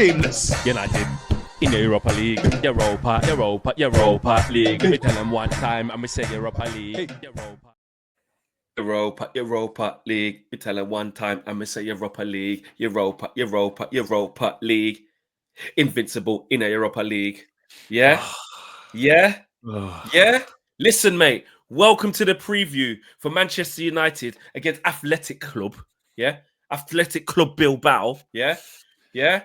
Seamless. United in the Europa League. Europa League. Let me tell them one time, and we say Europa League. Europa League. We tell them one time, and we say Europa League. Europa League. Invincible in a Europa League. Yeah? Yeah? Yeah? Listen, mate. Welcome to the preview for Manchester United against Athletic Club. Yeah? Athletic Club Bilbao. Yeah? Yeah.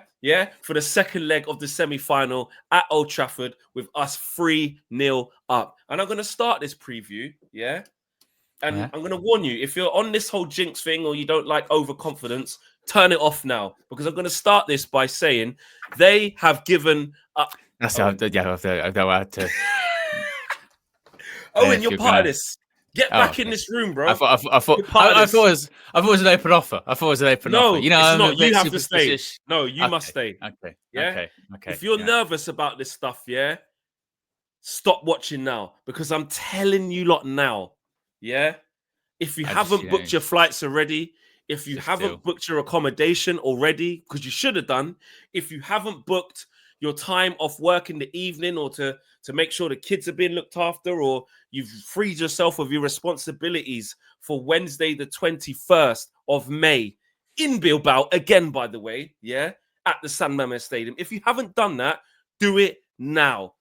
For the second leg of the semi-final at Old Trafford with us 3-0 up. And I'm going to start this preview, yeah? And I'm going to warn you, if you're on this whole jinx thing or you don't like overconfidence, turn it off now. Because I'm going to start this by saying they have given up. That's how, yeah, I've had to. Owen, you're part of this. Get back in this room, bro. I thought it was an open offer. I thought it was an open offer. You know, it's not. You have to stay. No, you must stay. Okay. Yeah. Okay. If you're nervous about this stuff, yeah, stop watching now because I'm telling you lot now, yeah. If you haven't booked your flights already, if you haven't booked your accommodation already, because you should have done, if you haven't booked your time off work in the evening or to make sure the kids are being looked after, or you've freed yourself of your responsibilities for Wednesday, the 21st of May in Bilbao, again, by the way, yeah, at the San Mamés Stadium. If you haven't done that, do it now.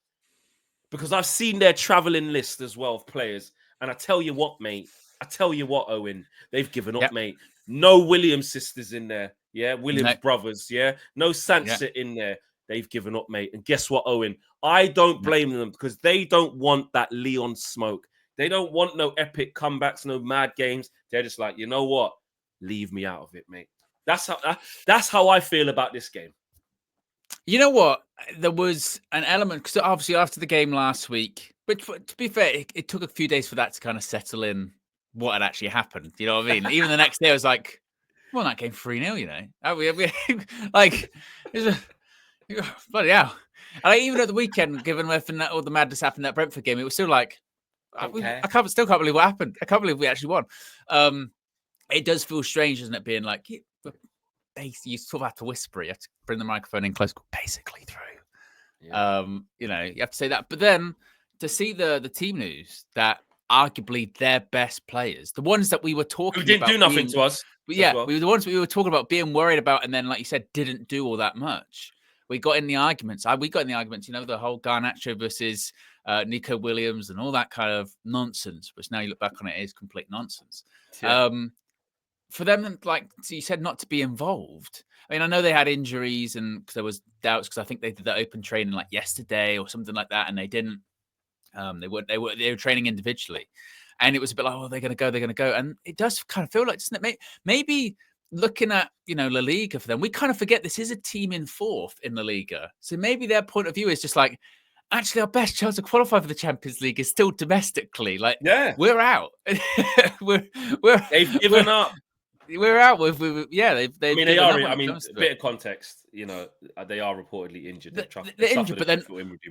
Because I've seen their traveling list as well of players. And I tell you what, mate, Owen, they've given up, mate. No Williams sisters in there, yeah, Williams brothers, yeah, no Sansa in there. They've given up, mate. And guess what, Owen? I don't blame them because they don't want that Leon smoke. They don't want no epic comebacks, no mad games. They're just like, you know what? Leave me out of it, mate. That's how I feel about this game. You know what? There was an element, because obviously after the game last week, but to be fair, it took a few days for that to kind of settle in what had actually happened. You know what I mean? Even the next day, I was like, well, that game 3-0, you know? Like, bloody hell. And even at the weekend, given all the madness happened in that Brentford game, it was still like, I still can't believe what happened. I can't believe we actually won. It does feel strange, doesn't it? Being like, you sort of have to whisper. You have to bring the microphone in close, basically through. Yeah. You know, you have to say that. But then to see the team news that arguably their best players, the ones that we were talking about, who didn't do nothing to us. Yeah, well. We were the ones we were talking about being worried about, and then, like you said, didn't do all that much. We got in the arguments. You know, the whole Garnacho versus Nico Williams and all that kind of nonsense, which now you look back on it is complete nonsense. Yeah. For them, like you said, not to be involved. I mean, I know they had injuries and there was doubts because I think they did that open training like yesterday or something like that, and they didn't. They were training individually, and it was a bit like, oh, they're going to go, and it does kind of feel like, doesn't it? Maybe looking at, you know, La Liga for them, we kind of forget this is a team in fourth in La Liga. So maybe their point of view is just like, actually, our best chance to qualify for the Champions League is still domestically. Like, we're out. They've given up. We're out with they are. I mean, a bit of context. You know, they are reportedly injured. They're injured,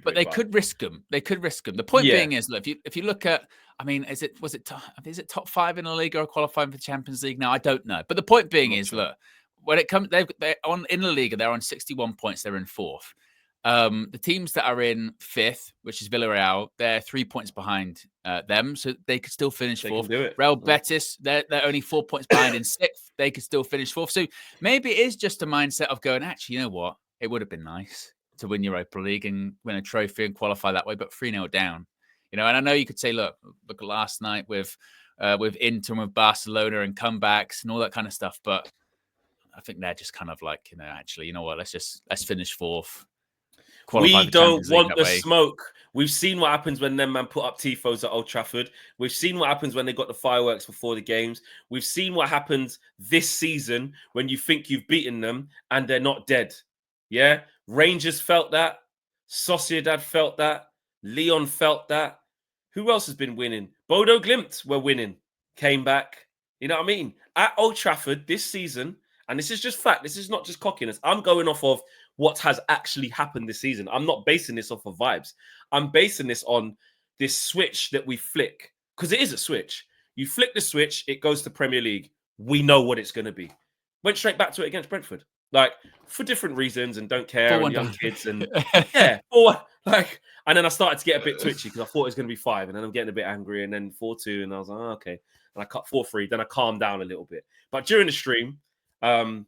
but they could risk them. The point being is, look, if you look at, I mean, is it top 5 in La Liga or qualifying for the Champions League? Now I don't know, but the point being is, look, when it comes, they're on in La Liga, they're on 61 points. They're in fourth. The teams that are in fifth, which is Villarreal, they're 3 points behind them, so they could still finish fourth. Real Betis, they're only 4 points behind in sixth. They could still finish fourth. So maybe it is just a mindset of going, actually, you know what? It would have been nice to win Europa League and win a trophy and qualify that way, but 3-0 down. You know, and I know you could say, look at last night with Inter and with Barcelona and comebacks and all that kind of stuff, but I think they're just kind of like, you know, actually, you know what? Let's finish fourth. We don't want the smoke. We've seen what happens when them man put up tifos at Old Trafford. We've seen what happens when they got the fireworks before the games. We've seen what happens this season when you think you've beaten them and they're not dead. Yeah? Rangers felt that. Sociedad felt that. Leon felt that. Who else has been winning? Bodo Glimt were winning. Came back. You know what I mean? At Old Trafford this season, and this is just fact, this is not just cockiness. I'm going off of what has actually happened this season. I'm not basing this off of vibes. I'm basing this on this switch that we flick. Because it is a switch. You flick the switch, it goes to Premier League. We know what it's going to be. Went straight back to it against Brentford. like for different reasons and don't care and young down. kids and yeah, 4-1. Like, and then I started to get a bit twitchy because I thought it was going to be 5, and then I'm getting a bit angry, and then 4-2, and I was like, oh, okay, and I cut 4-3. Then I calmed down a little bit, but during the stream, and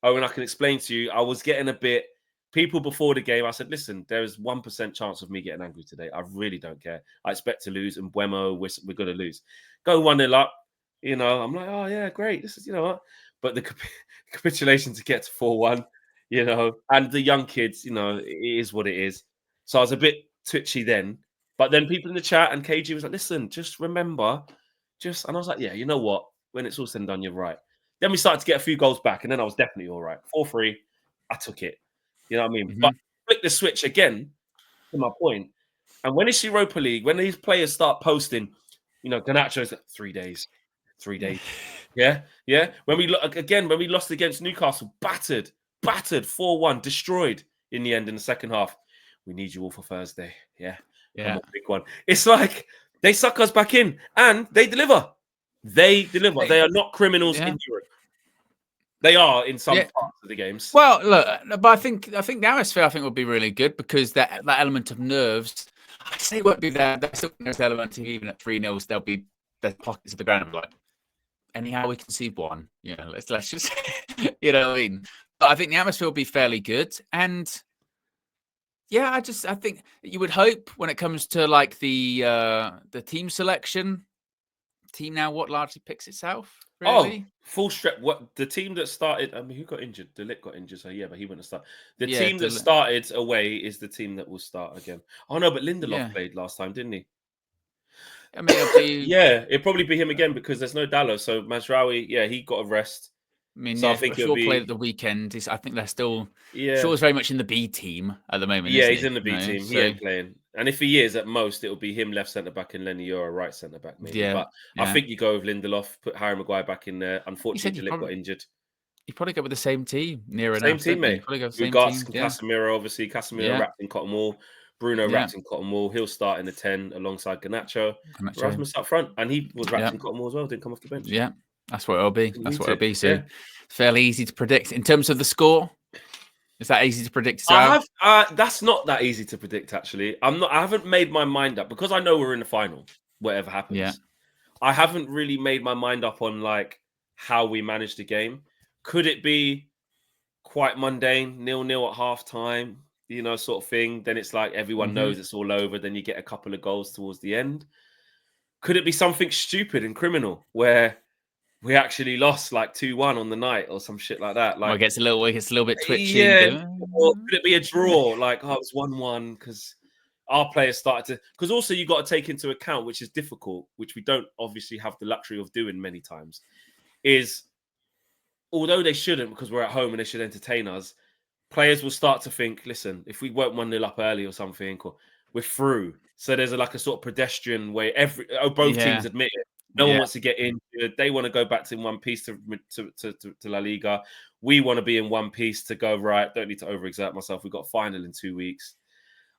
I can explain to you, I was getting a bit. People before the game, I said, listen, there is 1% chance of me getting angry today. I really don't care. I expect to lose, and Buemo, we're going to lose. Go 1-0 up, I'm like, oh yeah, great. This is, what. But the capitulation to get to 4-1, and the young kids, it is what it is. So I was a bit twitchy then. But then people in the chat and KG was like, listen, just remember, and I was like, yeah, you know what? When it's all said and done, you're right. Then we started to get a few goals back, and then I was definitely all right. 4-3, I took it. You know what I mean? Mm-hmm. But flick the switch again, to my point. And when it's Europa League, when these players start posting, Garnacho's 3 days. 3 days. Yeah. When we lost against Newcastle, battered 4-1, destroyed in the end in the second half. We need you all for Thursday. Yeah. Come on, big one. It's like they suck us back in and they deliver. They deliver. They are not criminals in Europe. They are in some parts of the games. Well, look, but I think the atmosphere will be really good because that element of nerves. I say it won't be there. There's still an element of even at 3-0, there'll be the pockets of the ground like. Anyhow, we concede one. Let's just, what I mean. But I think the atmosphere will be fairly good, and I think you would hope when it comes to like the team selection, team now largely picks itself. Really? Oh, full strap. What the team that started? I mean, who got injured? De Ligt got injured, so yeah, but he wouldn't start. The team that started away is the team that will start again. Oh no, but Lindelof played last time, didn't he? I mean, it'd probably be him again because there's no Dallo. So Mazraoui, he got a rest. I mean, so I think Shaw played at the weekend. I think they're still. Shaw's very much in the B team at the moment. Yeah, he's in the B team. He ain't playing. And if he is, at most, it'll be him left centre back and Lenny Yoro right centre back, maybe. But I think you go with Lindelof, put Harry Maguire back in there. Unfortunately, De Ligt got injured. You probably go with the same team near enough. Same team, mate. Regards Casemiro, obviously. Casemiro wrapped in cotton wool. Bruno wrapped in cotton wool. He'll start in the 10 alongside Garnacho. Rasmus up front. And he was wrapped in cotton wool as well. Didn't come off the bench. Yeah, that's what it'll be. So fairly easy to predict. In terms of the score, is that easy to predict? That's not that easy to predict, actually. I haven't made my mind up because I know we're in the final, whatever happens. Yeah. I haven't really made my mind up on like how we manage the game. Could it be quite mundane, 0-0 at half time, sort of thing? Then it's like everyone knows it's all over. Then you get a couple of goals towards the end. Could it be something stupid and criminal where we actually lost like 2-1 on the night or some shit like that? Like it gets a little bit twitchy. Yeah. Or could it be a draw? Like, it was 1-1 because our players started to. Because also you got to take into account, which is difficult, which we don't obviously have the luxury of doing many times, is although they shouldn't because we're at home and they should entertain us, players will start to think, listen, if we weren't 1-0 up early or something, or we're through. So there's a sort of pedestrian way. Both teams admit it. No one wants to get injured. They want to go back to in one piece to La Liga. We want to be in one piece to go right. Don't need to overexert myself. We've got a final in 2 weeks.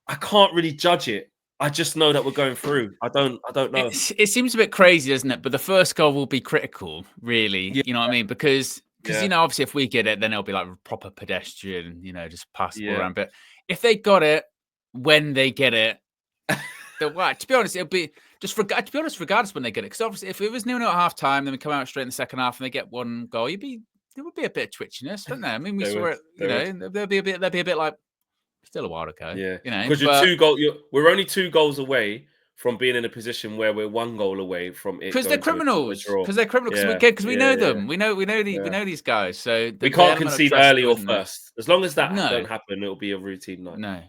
I can't really judge it. I just know that we're going through. I don't know. It seems a bit crazy, doesn't it? But the first goal will be critical, really. Yeah. You know what I mean? Because obviously if we get it, then it'll be like proper pedestrian, just pass the ball around. But if they got it when they get it, to be honest, it'll be just regardless when they get it. Because obviously, if it was 0-0 at half time, then we come out straight in the second half and they get one goal, there would be a bit of twitchiness, wouldn't there? I mean, we saw it. There'll be a bit like still a while ago. Yeah, because we're only 2 goals away from being in a position where we're 1 goal away from it. Because they're criminals. Because we know them. We know these guys. So we can't concede early or first. As long as that don't happen, it'll be a routine night. No.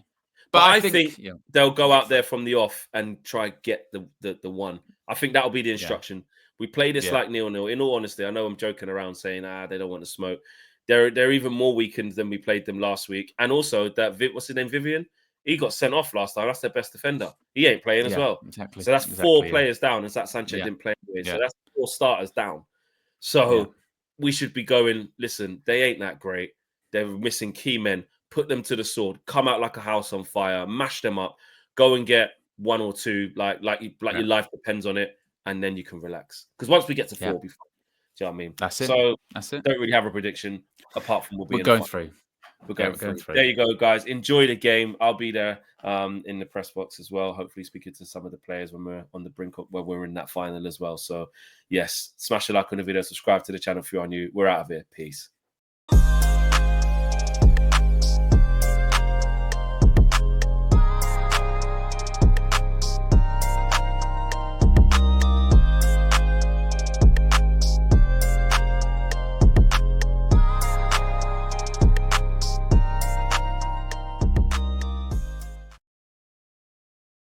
But I think they'll go out there from the off and try get the one. I think that'll be the instruction. We play this like 0-0. In all honesty, I know I'm joking around saying they don't want to smoke. They're even more weakened than we played them last week. And also that what's his name, Vivian? He got sent off last time. That's their best defender. He ain't playing as well. Exactly. So that's 4 players down. And Zach Sanchez didn't play anyway. So that's 4 starters down. So we should be going, listen, they ain't that great. They're missing key men. Put them to the sword. Come out like a house on fire. Mash them up. Go and get 1 or 2, like your life depends on it, and then you can relax. Because once we get to 4, we'll be fine. Do you know what I mean? That's it. So That's it. Don't really have a prediction apart from we're going through. We're going through. There you go, guys. Enjoy the game. I'll be there in the press box as well. Hopefully speaking to some of the players when we're on the brink of where we're in that final as well. So yes, smash a like on the video, subscribe to the channel if you're new. We're out of here. Peace.